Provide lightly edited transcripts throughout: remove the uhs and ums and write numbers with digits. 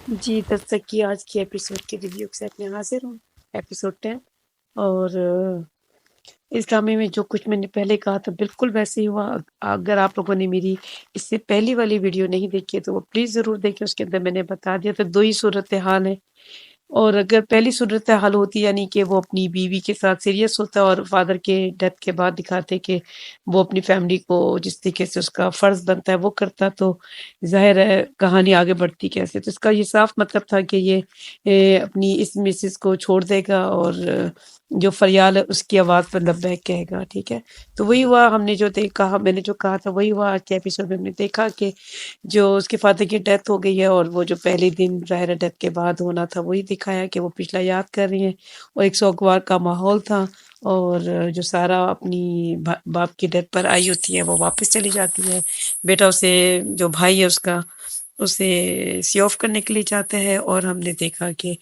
جی، دستک کی آج کی ایپیسوڈ کے ریویو کے ساتھ میں حاضر ہوں، ایپیسوڈ 10۔ اور اس ڈرامے میں جو کچھ میں نے پہلے کہا تھا بالکل ویسے ہی ہوا۔ اگر آپ لوگوں نے میری اس سے پہلی والی ویڈیو نہیں دیکھی ہے تو وہ پلیز ضرور دیکھیں، اس کے اندر میں نے بتا دیا تھا 2 ہی صورتحال ہیں۔ اور اگر پہلی صورتحال ہوتی یعنی کہ وہ اپنی بیوی کے ساتھ سیریس ہوتا اور فادر کے ڈیتھ کے بعد دکھاتے کہ وہ اپنی فیملی کو جس طریقے سے اس کا فرض بنتا ہے وہ کرتا، تو ظاہر ہے کہانی آگے بڑھتی کیسے۔ تو اس کا یہ صاف مطلب تھا کہ یہ اپنی اس مسز کو چھوڑ دے گا اور جو فریال ہے اس کی آواز پر لبیک کہے گا، ٹھیک ہے۔ تو وہی ہوا، ہم نے جو دیکھا، میں نے جو کہا تھا وہی ہوا۔ آج کے ایپیسوڈ میں ہم نے دیکھا کہ جو اس کے فادر کی ڈیتھ ہو گئی ہے اور وہ جو پہلے دن ظاہر ڈیتھ کے بعد ہونا تھا وہی دکھایا کہ وہ پچھلا یاد کر رہی ہیں، اور ایک سوگوار کا ماحول تھا، اور جو سارا اپنی باپ کی ڈیتھ پر آئی ہوتی ہے وہ واپس چلی جاتی ہے، بیٹا اسے جو بھائی ہے اس کا اسے سی آف کرنے کے لیے چاہتا ہے، اور ہم نے دیکھا کہ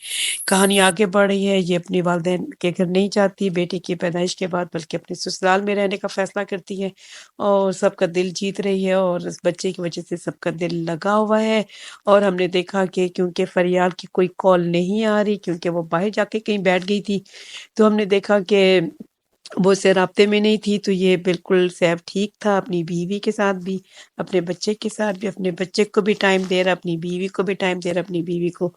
کہانی آگے بڑھ رہی ہے۔ یہ اپنی والدین کے گھر نہیں جاتی بیٹے کی پیدائش کے بعد، بلکہ اپنے سسرال میں رہنے کا فیصلہ کرتی ہے، اور سب کا دل جیت رہی ہے، اور اس بچے کی وجہ سے سب کا دل لگا ہوا ہے۔ اور ہم نے دیکھا کہ کیونکہ فریال کی کوئی کال نہیں آ رہی، کیونکہ وہ باہر جا کے کہیں بیٹھ گئی تھی، تو ہم نے دیکھا کہ وہ اس سے رابطے میں نہیں تھی، تو یہ بالکل سیف ٹھیک تھا، اپنی بیوی کے ساتھ بھی، اپنے بچے کے ساتھ بھی، اپنے بچے کو بھی ٹائم دے رہا، اپنی بیوی کو بھی ٹائم دے رہا، اپنی بیوی کو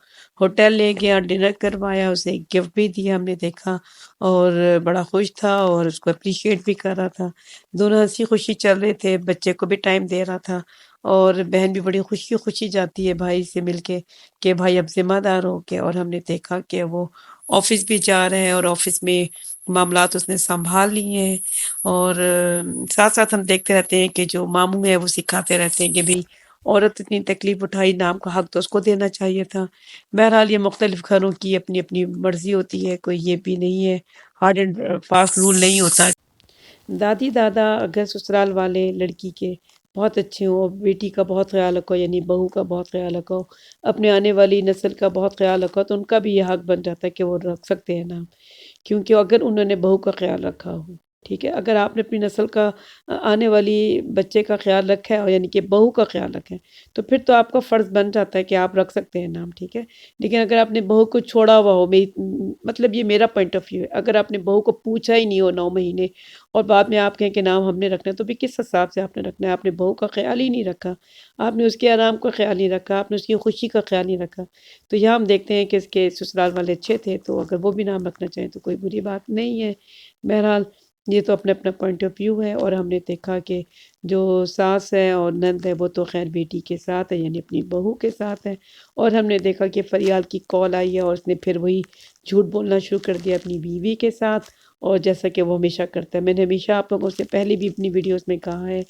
ہوٹل لے گیا، ڈنر کروایا، اسے ایک گفٹ بھی دیا، ہم نے دیکھا، اور بڑا خوش تھا اور اس کو اپریشیٹ بھی کر رہا تھا۔ دونوں ہنسی خوشی چل رہے تھے، بچے کو بھی ٹائم دے رہا تھا، اور بہن بھی بڑی خوشی خوشی جاتی ہے بھائی سے مل کے کہ بھائی اب ذمہ دار ہو کے۔ اور ہم نے دیکھا کہ وہ آفس بھی جا رہے ہیں اور آفس میں معاملات اس نے سنبھال لیے ہیں، اور ساتھ ساتھ ہم دیکھتے رہتے ہیں کہ جو ماموں ہے وہ سکھاتے رہتے ہیں کہ بھی عورت اتنی تکلیف اٹھائی، نام کا حق تو اس کو دینا چاہیے تھا۔ بہرحال یہ مختلف گھروں کی اپنی اپنی مرضی ہوتی ہے، کوئی یہ بھی نہیں ہے، ہارڈ اینڈ فاسٹ رول نہیں ہوتا۔ دادی دادا اگر سسرال والے لڑکی کے بہت اچھے ہوں اور بیٹی کا بہت خیال رکھو، یعنی بہو کا بہت خیال رکھو، اپنے آنے والی نسل کا بہت خیال رکھو، تو ان کا بھی یہ حق بن جاتا ہے کہ وہ رکھ سکتے ہیں نام، کیونکہ اگر انہوں نے بہو کا خیال رکھا ہو، ٹھیک ہے۔ اگر آپ نے اپنی نسل کا آنے والی بچے کا خیال رکھا ہے، اور یعنی کہ بہو کا خیال رکھا ہے، تو پھر تو آپ کا فرض بن جاتا ہے کہ آپ رکھ سکتے ہیں نام، ٹھیک ہے۔ لیکن اگر آپ نے بہو کو چھوڑا ہوا ہو، مطلب یہ میرا پوائنٹ آف ویو ہے، اگر آپ نے بہو کو پوچھا ہی نہیں ہو 9 مہینے اور بعد میں آپ کہیں کہ نام ہم نے رکھنا ہے، تو بھی کس حساب سے آپ نے رکھنا ہے؟ آپ نے بہو کا خیال ہی نہیں رکھا، آپ نے اس کے آرام کا خیال نہیں رکھا، آپ نے اس کی خوشی کا خیال نہیں رکھا۔ تو یہاں ہم دیکھتے ہیں کہ اس کے سسرال والے اچھے تھے، تو اگر وہ بھی نام رکھنا چاہیں تو کوئی بری بات نہیں ہے۔ بہرحال یہ تو اپنا اپنا پوائنٹ آف ویو ہے، اور ہم نے دیکھا کہ جو ساس ہے اور نند ہے وہ تو خیر بیٹی کے ساتھ ہے، یعنی اپنی بہو کے ساتھ ہے، اور ہم نے دیکھا کہ فریال کی کال آئی ہے اور اس نے پھر وہی جھوٹ بولنا شروع کر دیا اپنی بیوی کے ساتھ، اور جیسا کہ وہ ہمیشہ کرتا ہے۔ میں نے ہمیشہ آپ لوگوں سے پہلے بھی اپنی ویڈیوز میں کہا ہے،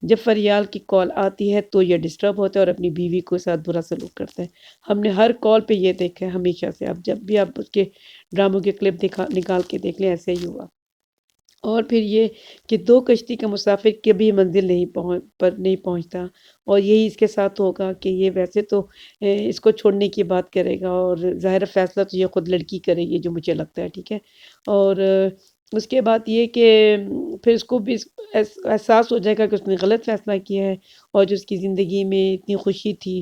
جب فریال کی کال آتی ہے تو یہ ڈسٹرب ہوتا ہے اور اپنی بیوی کو ساتھ برا سلوک کرتا ہے۔ ہم نے ہر کال پہ یہ دیکھا ہے ہمیشہ سے، اب جب بھی آپ اس کے ڈراموں کے کلپ نکال کے دیکھ لیں ایسے ہی ہوا۔ اور پھر یہ کہ 2 کشتی کا مسافر کبھی منزل پر نہیں پہنچتا، اور یہی اس کے ساتھ ہوگا کہ یہ ویسے تو اس کو چھوڑنے کی بات کرے گا، اور ظاہر فیصلہ تو یہ خود لڑکی کرے گی جو مجھے لگتا ہے، ٹھیک ہے۔ اور اس کے بعد یہ کہ پھر اس کو بھی احساس ہو جائے گا کہ اس نے غلط فیصلہ کیا ہے، اور جو اس کی زندگی میں اتنی خوشی تھی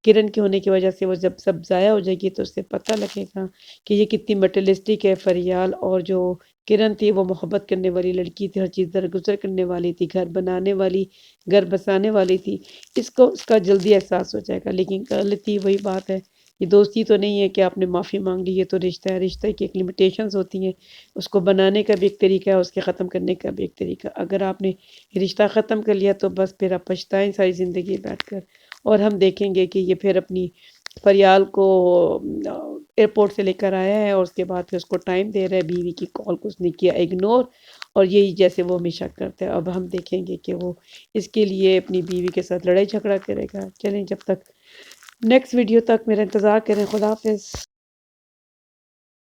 کرن کے ہونے کی وجہ سے، وہ جب سب ضائع ہو جائے گی تو اس سے پتہ لگے گا کہ یہ کتنی مٹیریلسٹک ہے فریال، اور جو کرن تھی وہ محبت کرنے والی لڑکی تھی، ہر چیز درگزر کرنے والی تھی، گھر بنانے والی، گھر بسانے والی تھی۔ اس کا جلدی احساس ہو جائے گا، لیکن غلطی وہی بات ہے، یہ دوستی تو نہیں ہے کہ آپ نے معافی مانگ لی، یہ تو رشتہ ہے، رشتہ کی ایک لمیٹیشنز ہوتی ہیں، اس کو بنانے کا بھی ایک طریقہ ہے، اس کے ختم کرنے کا بھی ایک طریقہ۔ اگر آپ نے رشتہ ختم کر لیا تو بس پھر آپ پچھتائیں ساری زندگی بیٹھ کر، اور ہم دیکھیں گے کہ یہ پھر اپنی فریال کو ایئرپورٹ سے لے کر آیا ہے، اور اس کے بعد پھر اس کو ٹائم دے رہا ہے، بیوی کی کال کو اس نے کیا اگنور، اور یہی جیسے وہ ہمیشہ کرتا ہے۔ اب ہم دیکھیں گے کہ وہ اس کے لیے اپنی بیوی کے ساتھ لڑائی جھگڑا کرے گا۔ چلیں جب تک نیکسٹ ویڈیو تک میرا انتظار کریں۔ خدا حافظ۔